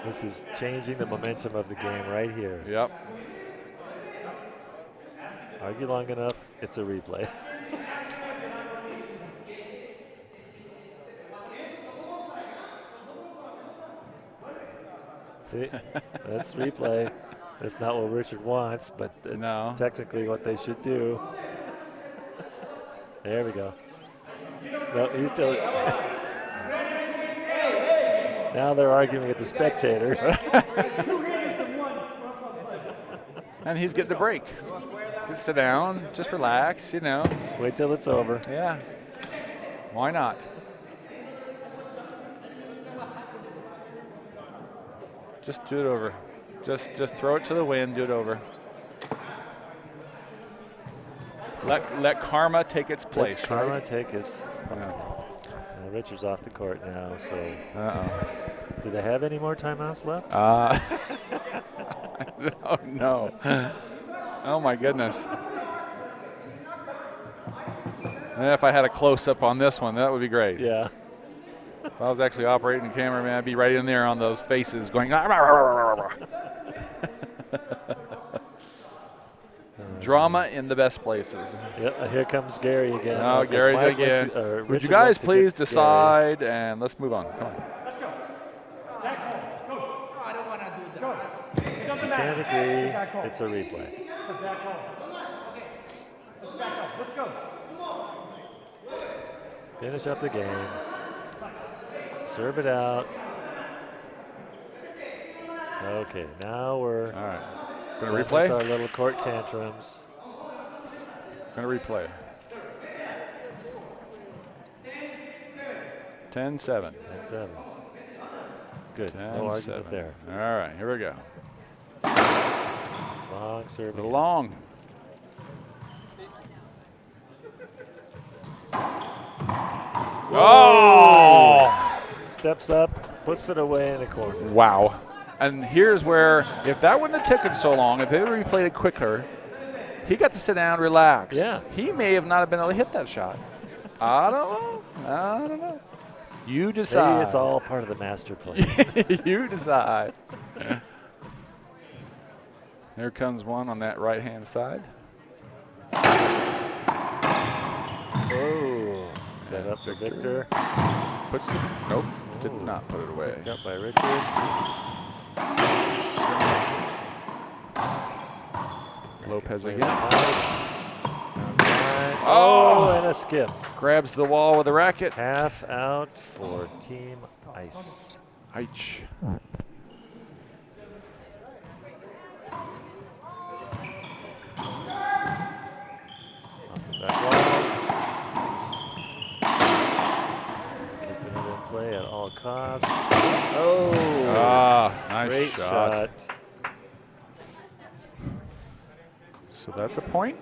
This is changing the momentum of the game right here. Yep. Argue long enough, it's a replay. That's replay. That's not what Richard wants, but it's No. technically what they should do. There we go. No, he's still. Now they're arguing with the spectators. And he's getting a break. Just sit down, just relax, Wait till it's over. Yeah. Why not? Just do it over. Just throw it to the wind, do it over. Let karma take its place. Let karma right? take its spot. Yeah. Richard's off the court now, so Uh-oh. do they have any more timeouts left? Oh, no. Oh, my goodness. And if I had a close-up on this one, that would be great. Yeah. If I was actually operating the camera, man, I'd be right in there on those faces going, drama in the best places. Yep, here comes Gary again. Oh, Gary again. Would you Richard guys went to please get decide, and let's move on. Come on. Let's go. Back home. Go. I don't want to do that. Go. It doesn't Gary. matter. Can't agree. Back home. It's a replay. Back home. Let's back up. Let's go. Finish up the game. Serve it out. Okay, now we're All right. Gonna done with replay? our little court tantrums. Gonna replay. 10-7. 10-7. Good. No 10-7. argument there. All right, here we go. Long serve. A little long. Oh! Steps up, puts it away in the corner. Wow. And here's where, if that wouldn't have taken so long, if they had replayed it quicker, he got to sit down and relax. Yeah. He may have not been able to hit that shot. I don't know. You decide. Maybe it's all part of the master plan. You decide. There comes one on that right-hand side. Oh, set up for Victor. Nope, did not put it away. Picked up by Richard. Lopez Played again. Oh, and a skip. Grabs the wall with the racket. Half out for Team Ice. Eich. Off the back wall. Keeping it in play at all costs. Oh, Nice great shot. shot. So that's a point.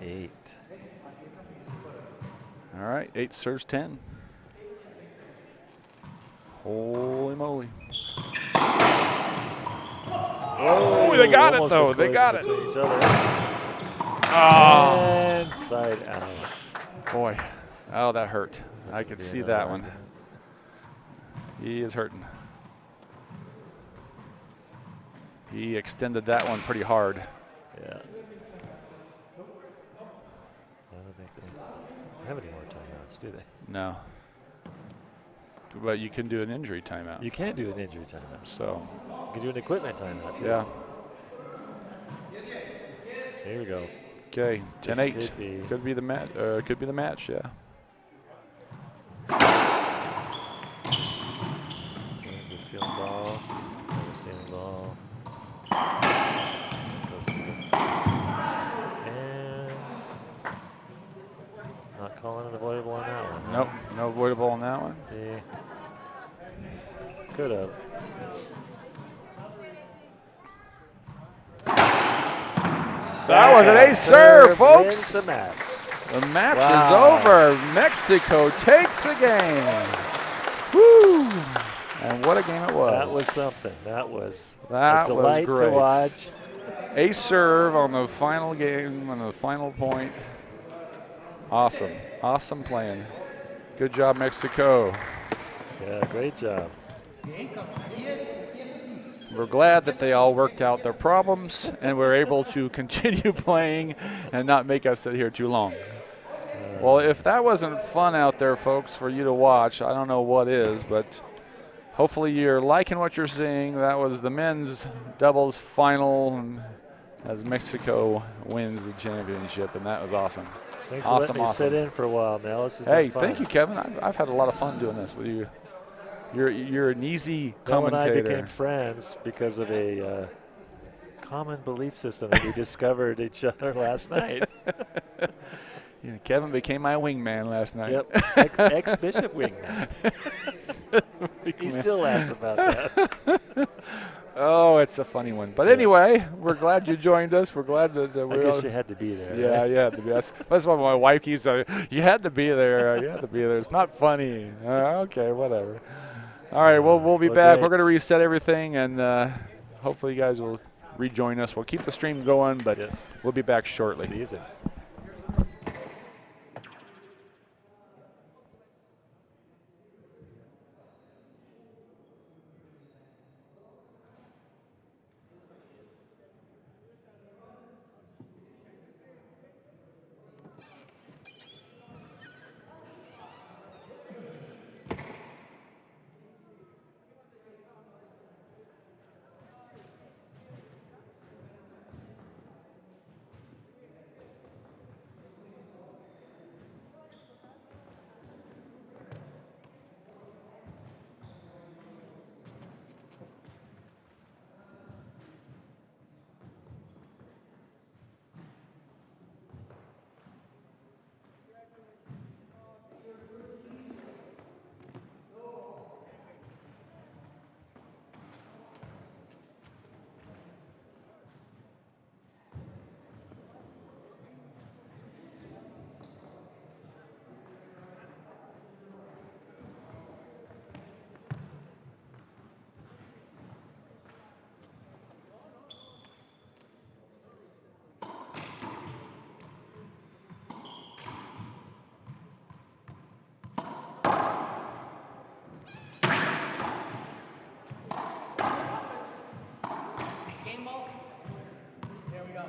10-8. All right, 8 serves 10. Holy moly. Oh, they got it Almost though. a They got it. collision between each other. Oh, And side out. boy. Oh, that hurt. I could Being see that hard. one. He is hurting. He extended that one pretty hard. Yeah. I don't think they have any more timeouts, do they? No. But you can do an injury timeout. You can do an injury timeout. So, You can do an equipment timeout, too. yeah. Here we go. Okay, This 10-8. could be- the match. Could be the match. Yeah. Send the ceiling ball. Another ceiling ball. Goes through. And not calling it avoidable on that one. Nope. No avoidable on that one. See. Could have. That was an ace serve, folks. Wins the match. The match Wow. is over. Mexico takes the game. Woo! And what a game it was. That was something. That was That a was delight to great. watch. Ace serve on the final game, on the final point. Awesome. Awesome playing. Good job, Mexico. Yeah, great job. We're glad that they all worked out their problems and were able to continue playing and not make us sit here too long. Well, if that wasn't fun out there, folks, for you to watch, I don't know what is, but hopefully you're liking what you're seeing. That was the men's doubles final as Mexico wins the championship, and that was awesome. Thanks for Awesome, letting me sit awesome. in for a while, Mel. This has Hey, been fun. thank you, Kevin. I've had a lot of fun doing this with you. You're an easy Mel and I commentator. became friends because of a common belief system that we discovered each other last night. Yeah, Kevin became my wingman last night. Yep, ex-bishop wingman. He still laughs about that. Oh, it's a funny one. But anyway, we're glad you joined us. We're glad that I we're. guess you had to be there. Yeah, right? yeah. That's what my wife keeps saying. You had to be there. You had to be there. It's not funny. Okay, whatever. All right, we'll be Well, back. great. We're going to reset everything and hopefully you guys will rejoin us. We'll keep the stream going, but we'll be back shortly. Easy. Game ball. There we go.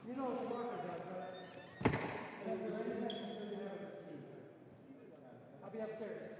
You know what the marker does, right? I'll be upstairs.